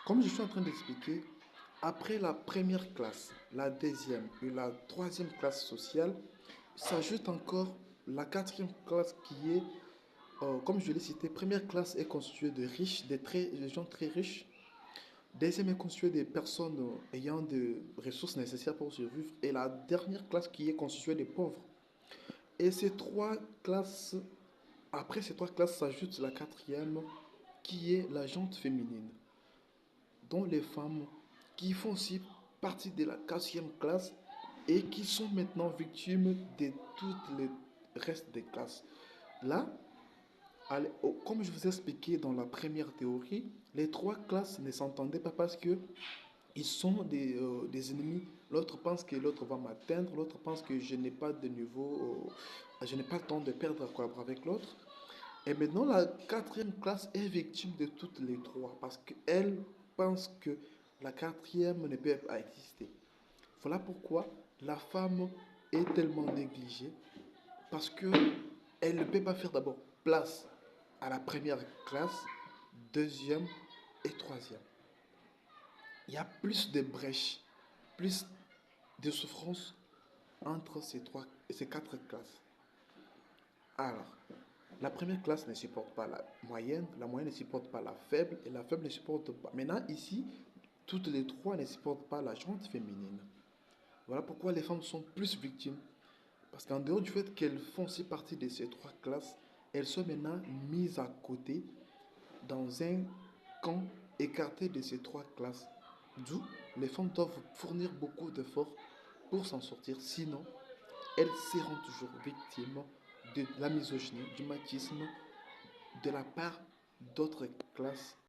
Comme je suis en train d'expliquer, après la première classe, la deuxième et la troisième classe sociale, s'ajoute encore la quatrième classe qui est, comme je l'ai cité, première classe est constituée de riches, des gens très riches. Deuxième est constituée des personnes ayant des ressources nécessaires pour survivre. Et la dernière classe qui est constituée des pauvres. Et ces trois classes, après ces trois classes s'ajoute la quatrième qui est la gente féminine, dont les femmes qui font aussi partie de la quatrième classe et qui sont maintenant victimes de toutes les restes des classes. Là, comme je vous ai expliqué dans la première théorie, les trois classes ne s'entendaient pas parce que ils sont des ennemis. L'autre pense que l'autre va m'atteindre, l'autre pense que je n'ai pas de niveau, je n'ai pas le temps de perdre à collaborer avec l'autre. Et maintenant, la quatrième classe est victime de toutes les trois parce qu'elle pense que la quatrième ne peut pas exister. Voilà pourquoi la femme est tellement négligée parce qu'elle ne peut pas faire d'abord place à la première classe, deuxième et troisième. Il y a plus de brèches, plus de souffrance entre ces quatre classes. Alors, la première classe ne supporte pas la moyenne ne supporte pas la faible et la faible ne supporte pas. Maintenant, ici, toutes les trois ne supportent pas la gente féminine. Voilà pourquoi les femmes sont plus victimes. Parce qu'en dehors du fait qu'elles font aussi partie de ces trois classes, elles sont maintenant mises à côté dans un camp écarté de ces trois classes. D'où les femmes doivent fournir beaucoup d'efforts pour s'en sortir. Sinon, elles seront toujours victimes de la misogynie, du machisme de la part d'autres classes